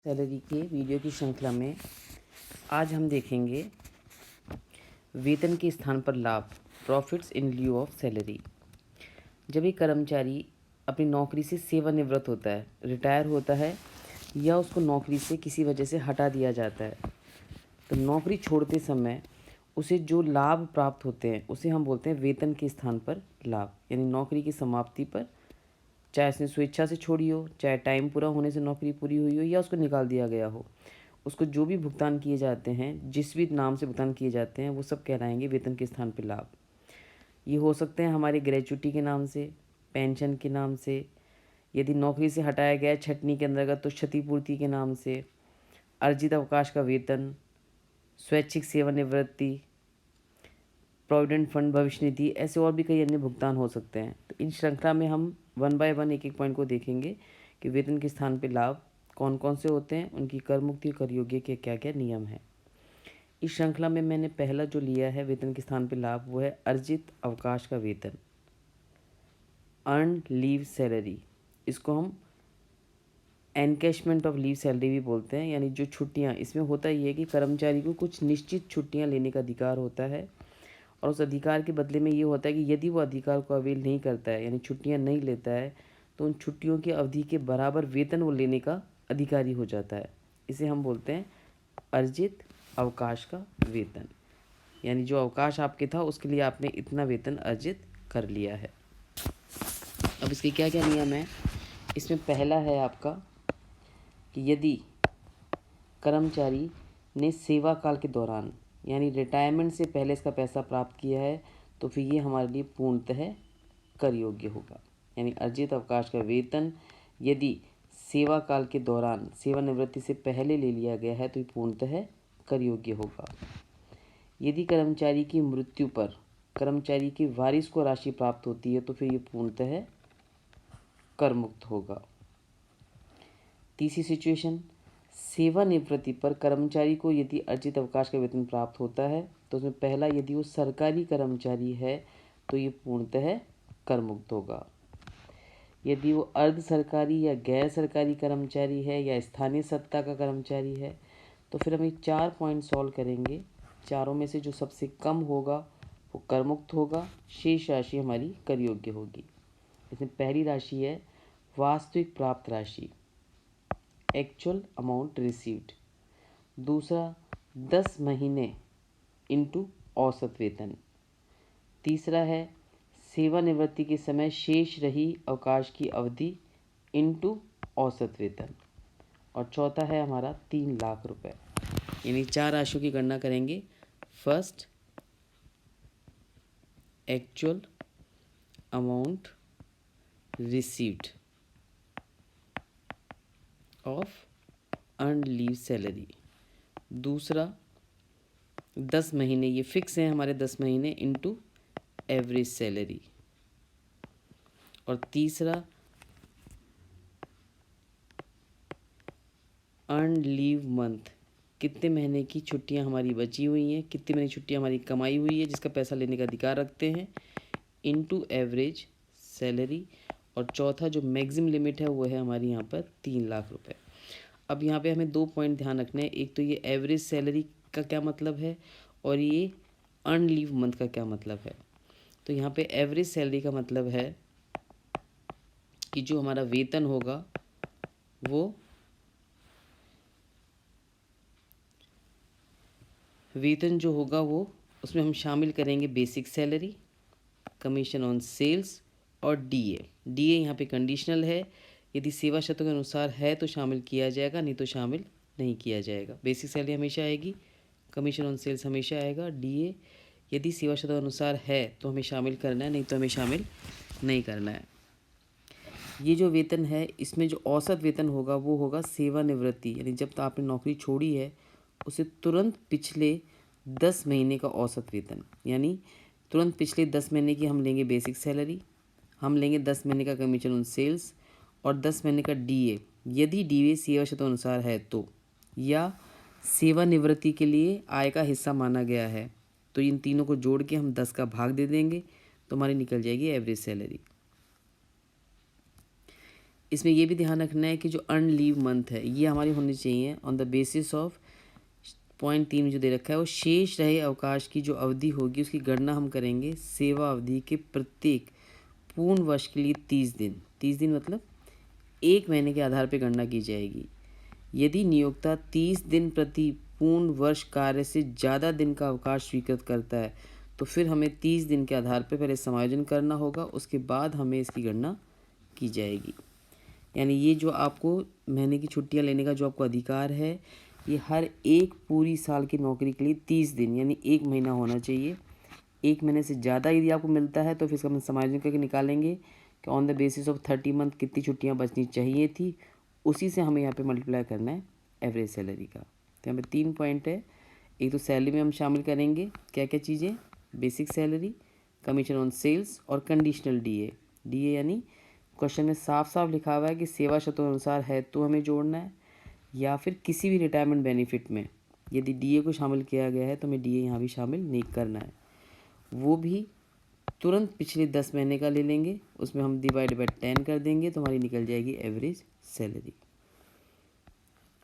Salary के video की श्रृंखला में आज हम देखेंगे वेतन के स्थान पर लाभ, profits in lieu of salary. जब एक कर्मचारी अपनी नौकरी से सेवानिवृत्त होता है, रिटायर होता है या उसको नौकरी से किसी वजह से हटा दिया जाता है, तो नौकरी छोड़ते समय उसे जो लाभ प्राप्त होते हैं उसे हम बोलते हैं वेतन के स्थान पर लाभ। यानी नौकरी की समाप्ति पर, चाहे उसने स्वेच्छा से छोड़ी हो, चाहे टाइम पूरा होने से नौकरी पूरी हुई हो या उसको निकाल दिया गया हो, उसको जो भी भुगतान किए जाते हैं, जिस भी नाम से भुगतान किए जाते हैं, वो सब कहलाएंगे वेतन के स्थान पर लाभ। ये हो सकते हैं हमारे ग्रेच्युटी के नाम से, पेंशन के नाम से, यदि नौकरी से हटाया गया छटनी के अंतर्गत तो क्षतिपूर्ति के नाम से, अर्जित अवकाश का वेतन, स्वैच्छिक सेवानिवृत्ति, प्रोविडेंट फंड, भविष्य निधि, ऐसे और भी कई अन्य भुगतान हो सकते हैं। तो इन श्रृंखला में हम 1 बाय 1 एक एक पॉइंट को देखेंगे कि वेतन के स्थान पर लाभ कौन कौन से होते हैं, उनकी कर मुक्ति और कर योग्य के क्या क्या नियम हैं। इस श्रृंखला में मैंने पहला जो लिया है वेतन के स्थान पर लाभ, वो है अर्जित अवकाश का वेतन, अर्न लीव सैलरी। इसको हम एनकैशमेंट ऑफ लीव सैलरी भी बोलते हैं। यानी जो छुट्टियां, इसमें होता ये है कि कर्मचारी को कुछ निश्चित छुट्टियां लेने का अधिकार होता है और उस अधिकार के बदले में ये होता है कि यदि वो अधिकार को अवेल नहीं करता है, यानी छुट्टियां नहीं लेता है, तो उन छुट्टियों की अवधि के बराबर वेतन वो लेने का अधिकारी हो जाता है। इसे हम बोलते हैं अर्जित अवकाश का वेतन। यानी जो अवकाश आपके था उसके लिए आपने इतना वेतन अर्जित कर लिया है। अब इसके क्या क्या नियम हैं। इसमें पहला है आपका कि यदि कर्मचारी ने सेवा काल के दौरान, यानी रिटायरमेंट से पहले इसका पैसा प्राप्त किया है, तो फिर ये हमारे लिए पूर्णतः कर योग्य होगा। यानी अर्जित अवकाश का वेतन यदि सेवा काल के दौरान, सेवानिवृत्ति से पहले ले लिया गया है, तो ये पूर्णतः कर योग्य होगा। यदि कर्मचारी की मृत्यु पर कर्मचारी के वारिस को राशि प्राप्त होती है, तो फिर ये पूर्णतः कर मुक्त होगा। तीसरी सिचुएशन, सेवानिवृत्ति पर कर्मचारी को यदि अर्जित अवकाश का वेतन प्राप्त होता है, तो उसमें पहला, यदि वो सरकारी कर्मचारी है तो ये पूर्णतः कर मुक्त होगा। यदि वो अर्ध सरकारी या गैर सरकारी कर्मचारी है या स्थानीय सत्ता का कर्मचारी है, तो फिर हम ये 4 पॉइंट सॉल्व करेंगे। चारों में से जो सबसे कम होगा वो कर मुक्त होगा, शेष राशि हमारी कर योग्य होगी। इसमें पहली राशि है वास्तविक प्राप्त राशि, एक्चुअल अमाउंट रिसीव्ड। दूसरा 10 महीने इंटू औसत वेतन। तीसरा है सेवानिवृत्ति के समय शेष रही अवकाश की अवधि इंटू औसत वेतन। और चौथा है हमारा 3 लाख रुपए। यानी 4 राशियों की गणना करेंगे। First, actual amount received of earn leave salary. दूसरा 10 महीने, ये फिक्स है हमारे 10 महीने इंटू एवरेज सैलरी। और तीसरा अर्न लीव मंथ, कितने महीने की छुट्टियां हमारी बची हुई हैं, कितने महीने छुट्टियां हमारी कमाई हुई है जिसका पैसा लेने का अधिकार रखते हैं, इंटू एवरेज सैलरी। और चौथा जो मैक्सिमम लिमिट है वो है हमारी यहाँ पर 3 लाख रुपए। अब यहाँ पे हमें 2 पॉइंट ध्यान रखने हैं। एक तो ये एवरेज सैलरी का क्या मतलब है और ये अर्न लीव मंथ का क्या मतलब है। तो यहाँ पे एवरेज सैलरी का मतलब है कि जो हमारा वेतन होगा वो उसमें हम शामिल करेंगे basic salary, commission on sales और डीए। डीए यहाँ पे कंडीशनल है, यदि सेवा शर्तों के अनुसार है तो शामिल किया जाएगा, नहीं तो शामिल नहीं किया जाएगा। बेसिक सैलरी हमेशा आएगी, कमीशन ऑन सेल्स हमेशा आएगा, डीए यदि सेवा शर्तों के अनुसार है तो हमें शामिल करना है, नहीं तो हमें शामिल नहीं करना है। ये जो वेतन है इसमें जो औसत वेतन होगा वो होगा सेवानिवृत्ति, यानी जब तक आपने नौकरी छोड़ी है उसे तुरंत पिछले 10 महीने का औसत वेतन। यानी तुरंत पिछले 10 महीने की हम लेंगे बेसिक सैलरी, हम लेंगे 10 महीने का कमीशन ऑन सेल्स और 10 महीने का डीए, यदि डीए सेवा शर्तों अनुसार है तो, या सेवानिवृत्ति के लिए आय का हिस्सा माना गया है, तो इन तीनों को जोड़ के हम 10 का भाग दे देंगे तो हमारी निकल जाएगी एवरेज सैलरी। इसमें ये भी ध्यान रखना है कि जो अर्न लीव मंथ है ये हमारी होनी चाहिए on the basis of point 3 में जो दे रखा है वो शेष रहे अवकाश की जो अवधि होगी उसकी गणना हम करेंगे सेवा अवधि के प्रत्येक पूर्ण वर्ष के लिए 30 दिन। 30 दिन मतलब 1 महीने के आधार पर गणना की जाएगी। यदि नियोक्ता 30 दिन प्रति पूर्ण वर्ष कार्य से ज़्यादा दिन का अवकाश स्वीकृत करता है तो फिर हमें 30 दिन के आधार पर पहले समायोजन करना होगा, उसके बाद हमें इसकी गणना की जाएगी। यानी ये जो आपको महीने की छुट्टियां लेने का जो आपको अधिकार है ये हर एक पूरी साल की नौकरी के लिए 30 दिन यानी 1 महीना होना चाहिए। 1 महीने से ज़्यादा यदि आपको मिलता है तो फिर इसका हम समायोजन करके निकालेंगे कि on the basis of 30 month कितनी छुट्टियां बचनी चाहिए थी, उसी से हमें यहाँ पे मल्टीप्लाई करना है एवरेज सैलरी का। तो यहाँ पे 3 पॉइंट है। एक तो सैलरी में हम शामिल करेंगे क्या क्या चीज़ें, basic salary, commission on sales और कंडीशनल डीए। डीए यानी क्वेश्चन में साफ साफ लिखा हुआ है कि सेवा शर्तों अनुसार है तो हमें जोड़ना है, या फिर किसी भी रिटायरमेंट बेनिफिट में यदि डीए को शामिल किया गया है तो हमें डीए यहाँ भी शामिल नहीं करना है। वो भी तुरंत पिछले 10 महीने का ले लेंगे, उसमें हम डिवाइड बाय 10 कर देंगे तो हमारी निकल जाएगी एवरेज सैलरी।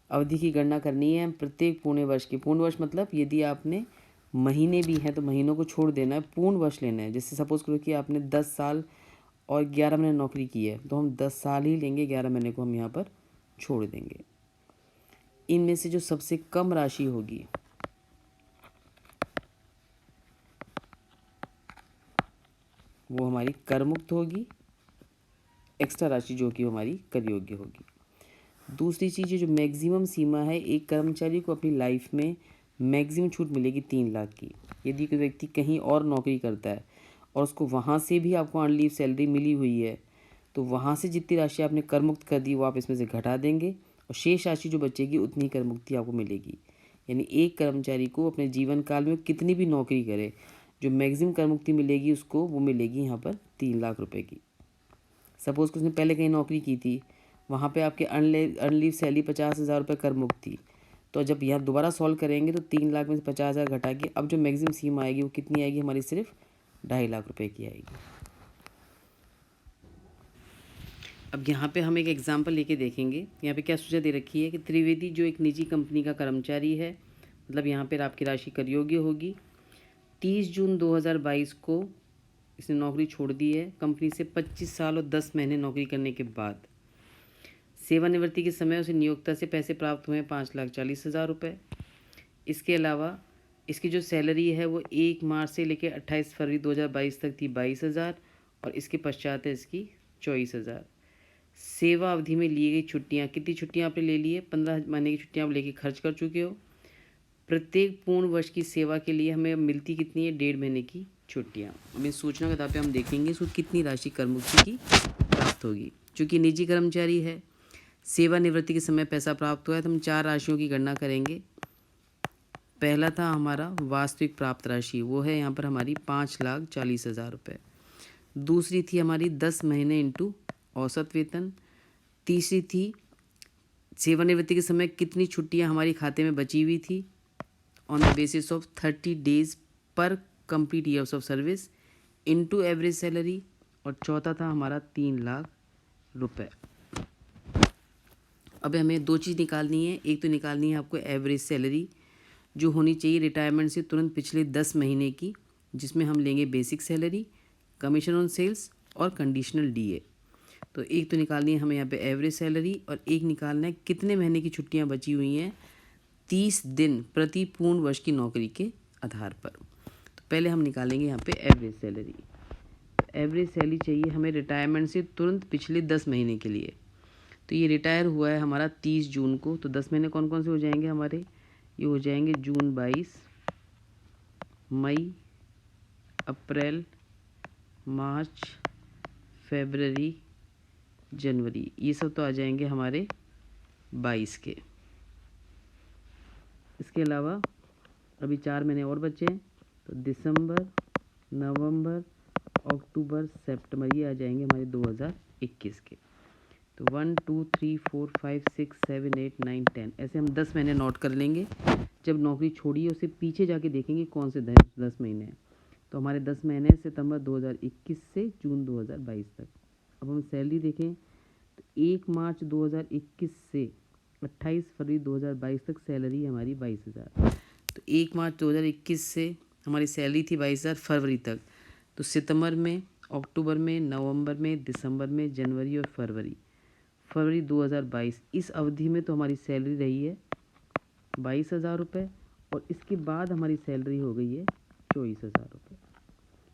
अवधि की गणना करनी है प्रत्येक पूर्ण वर्ष की। पूर्ण वर्ष मतलब यदि आपने महीने भी हैं तो महीनों को छोड़ देना है, पूर्ण वर्ष लेना है। जैसे सपोज करो कि आपने 10 साल और 11 महीने नौकरी की है तो हम 10 साल ही लेंगे, 11 महीने को हम यहाँ पर छोड़ देंगे। इनमें से जो सबसे कम राशि होगी वो हमारी कर मुक्त होगी, एक्स्ट्रा राशि जो कि हमारी कर योग्य होगी। दूसरी चीज़ जो मैक्सिमम सीमा है, एक कर्मचारी को अपनी लाइफ में मैक्सिमम छूट मिलेगी 3 लाख की। यदि कोई व्यक्ति कहीं और नौकरी करता है और उसको वहाँ से भी आपको अर्न लीव सैलरी मिली हुई है तो वहाँ से जितनी राशि आपने कर मुक्त कर दी वो आप इसमें से घटा देंगे और शेष राशि जो बचेगी उतनी कर मुक्ति आपको मिलेगी। यानी एक कर्मचारी को अपने जीवन काल में कितनी भी नौकरी करे जो मैक्सिमम कर मुक्ति मिलेगी उसको वो मिलेगी यहाँ पर 3 लाख रुपए की। सपोज़ कि उसने पहले कहीं नौकरी की थी, वहाँ पे आपके अर्न लीव सैलरी 50,000 रुपये कर मुक्त थी, तो जब यहाँ दोबारा सॉल्व करेंगे तो 3 लाख में से 50,000 घटा के अब जो मैक्सिमम सीमा आएगी वो कितनी आएगी हमारी, सिर्फ 2.5 लाख रुपए की आएगी। अब यहाँ पे हम एक एग्जांपल लेके देखेंगे। यहाँ पे क्या सूचना दे रखी है कि त्रिवेदी जो एक निजी कंपनी का कर्मचारी है, मतलब यहाँ पर आपकी राशि कर योग्य होगी। 30 जून 2022 को इसने नौकरी छोड़ दी है कंपनी से 25 साल और 10 महीने नौकरी करने के बाद। सेवानिवृत्ति के समय उसे नियोक्ता से पैसे प्राप्त हुए 5,40,000 रुपये। इसके अलावा इसकी जो सैलरी है वो 1 मार्च से लेकर 28 फरवरी 2022 तक थी 22,000 और इसके पश्चात है इसकी 24,000। सेवा अवधि में ली गई छुट्टियाँ, कितनी छुट्टियाँ आपने ले ली है, 15 महीने की छुट्टियाँ आप लेके खर्च कर चुके हो। प्रत्येक पूर्ण वर्ष की सेवा के लिए हमें मिलती कितनी है, 1.5 महीने की छुट्टियाँ। अब इस सूचना के आधार पर हम देखेंगे इसको कितनी राशि कर मुक्ति की प्राप्त होगी। चूँकि निजी कर्मचारी है, सेवानिवृत्ति के समय पैसा प्राप्त हुआ है तो हम 4 राशियों की गणना करेंगे। पहला था हमारा वास्तविक प्राप्त राशि, वो है यहाँ पर हमारी 5,40,000 रुपये। दूसरी थी हमारी 10 महीने इंटू औसत वेतन। तीसरी थी सेवानिवृत्ति के समय कितनी छुट्टियाँ हमारी खाते में बची हुई थी on the basis of 30 days पर complete years of service into average salary. और चौथा था हमारा 3 लाख रुपए। अब हमें 2 चीज़ निकालनी है। एक तो निकालनी है आपको एवरेज सैलरी जो होनी चाहिए रिटायरमेंट से तुरंत पिछले 10 महीने की, जिसमें हम लेंगे basic salary, commission on sales और कंडीशनल डीए। तो एक तो निकालनी है हमें यहाँ पे एवरेज सैलरी और एक निकालना है कितने महीने की छुट्टियाँ बची हुई हैं 30 दिन प्रति पूर्ण वर्ष की नौकरी के आधार पर। तो पहले हम निकालेंगे यहाँ पे एवरेज सैलरी। एवरेज सैलरी चाहिए हमें रिटायरमेंट से तुरंत पिछले 10 महीने के लिए। तो ये रिटायर हुआ है हमारा 30 जून को, तो 10 महीने कौन कौन से हो जाएंगे हमारे, ये हो जाएंगे जून 22, मई, अप्रैल, मार्च, फरवरी, जनवरी, ये सब तो आ जाएंगे हमारे 22 के। इसके अलावा अभी 4 महीने और बचे हैं तो दिसंबर, नवंबर, अक्टूबर, सितंबर, ये आ जाएंगे हमारे 2021 के। तो 1 2 3 4 5 6 7 8 9 10 ऐसे हम 10 महीने नोट कर लेंगे। जब नौकरी छोड़ी है उससे पीछे जाके देखेंगे कौन से 10 महीने हैं। तो हमारे 10 महीने सितंबर 2021 से जून 2022 तक। अब हम सैलरी देखें तो 1 मार्च 2021 से 28 फरवरी 2022 तक सैलरी हमारी 22,000। तो 1 मार्च 2021 से हमारी सैलरी थी 22,000 फरवरी तक। तो सितंबर में, अक्टूबर में, नवंबर में, दिसंबर में, जनवरी और फरवरी 2022 इस अवधि में तो हमारी सैलरी रही है 22,000 रुपये, और इसके बाद हमारी सैलरी हो गई है 24,000 रुपये।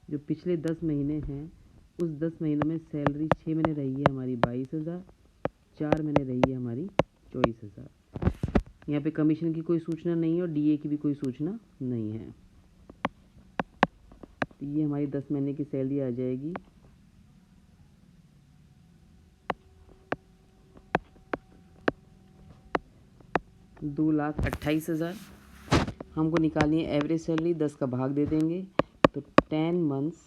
जो पिछले 10 महीने हैं उस 10 महीनों में सैलरी 6 महीने रही है हमारी 22,000, 4 महीने रही है हमारी 24,000। यहाँ पे कमीशन की कोई सूचना नहीं है और डीए की भी कोई सूचना नहीं है। तो ये हमारी 10 महीने की सैलरी आ जाएगी 2,28,000। हमको निकालनी है एवरेज सैलरी, 10 का भाग दे देंगे तो 10 मंथ्स,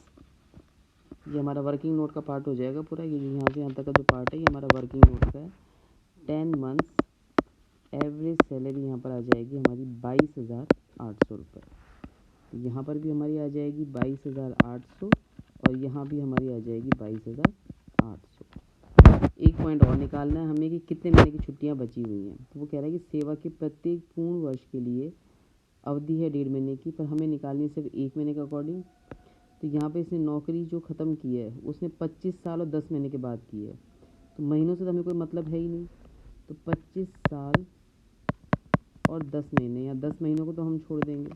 ये हमारा वर्किंग नोट का पार्ट हो जाएगा पूरा। ये जो यहाँ से यहाँ तक का जो पार्ट है ये हमारा वर्किंग नोट का है। 10 मंथ्स एवरेज सैलरी यहाँ पर आ जाएगी हमारी 22,800 रुपये। यहाँ पर भी हमारी आ जाएगी 22,800 और यहाँ भी हमारी आ जाएगी 22,800। एक पॉइंट और निकालना है हमें कि कितने महीने की छुट्टियाँ बची हुई हैं। तो वो कह रहा है कि सेवा के प्रत्येक पूर्ण वर्ष के लिए अवधि है 1.5 महीने की, पर हमें निकालनी है सिर्फ 1 महीने के अकॉर्डिंग। तो यहाँ पे इसने नौकरी जो ख़त्म की है उसने 25 साल और 10 महीने के बाद की है, तो महीनों से तो हमें कोई मतलब है ही नहीं। तो 25 साल और 10 महीने, या 10 महीनों को तो हम छोड़ देंगे।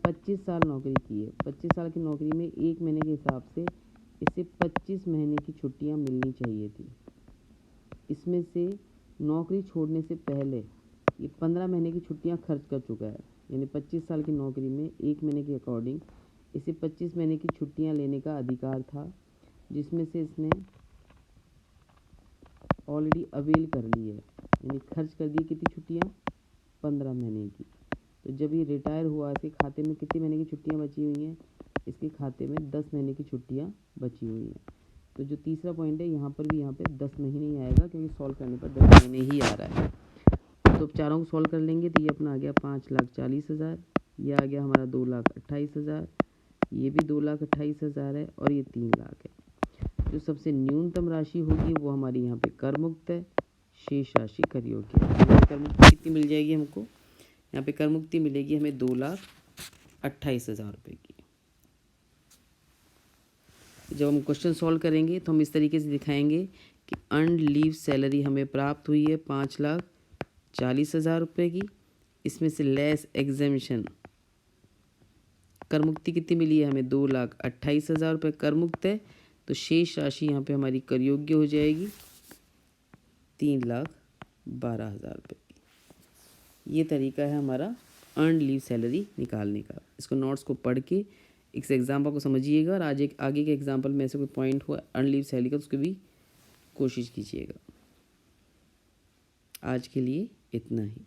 25 साल नौकरी की है, 25 साल की नौकरी में 1 महीने के हिसाब से इसे 25 महीने की छुट्टियाँ मिलनी चाहिए थी। इसमें से नौकरी छोड़ने से पहले ये 15 महीने की छुट्टियाँ खर्च कर चुका है, यानी 25 साल की नौकरी में 1 महीने के अकॉर्डिंग इसे 25 महीने की छुट्टियाँ लेने का अधिकार था, जिसमें से इसने ऑलरेडी अवेल कर ली है, यानी खर्च कर दी कितनी छुट्टियाँ, 15 महीने की। तो जब ये रिटायर हुआ इसके खाते में कितनी महीने की छुट्टियाँ बची हुई हैं, इसके खाते में 10 महीने की छुट्टियाँ बची हुई हैं। तो जो तीसरा पॉइंट है यहाँ पर भी यहाँ पे 10 महीने ही आएगा, क्योंकि सॉल्व करने पर 10 महीने ही आ रहा है। तो चारों को सॉल्व कर लेंगे तो ये अपना आ गया 5,40,000, ये आ गया हमारा 2,28,000, ये भी 2,28,000 है, और ये 3 लाख है। जो सबसे न्यूनतम राशि होगी वो हमारी यहाँ पे कर मुक्त है, शेष राशि कर योग्य है। कर मुक्ति कितनी मिल जाएगी हमको, यहाँ पे कर मुक्ति मिलेगी हमें 2,28,000 रुपये की। जब हम क्वेश्चन सॉल्व करेंगे तो हम इस तरीके से दिखाएंगे कि अर्नड लीव सैलरी हमें प्राप्त हुई है 5,40,000 रुपये की, इसमें से लेस एग्जेम्पशन कर मुक्ति कितनी मिली है हमें 2,28,000 रुपये कर मुक्त है, तो शेष राशि यहाँ पे हमारी कर योग्य हो जाएगी 3,12,000 रुपये की। ये तरीका है हमारा अर्नड लीव सैलरी निकालने का। इसको नोट्स को पढ़ के इस एग्जाम्पल को समझिएगा, और आज एक आगे के एग्जाम्पल में ऐसे कोई पॉइंट हुआ अर्नड लीव सैलरी का तो उसकी भी कोशिश कीजिएगा। आज के लिए इतना ही।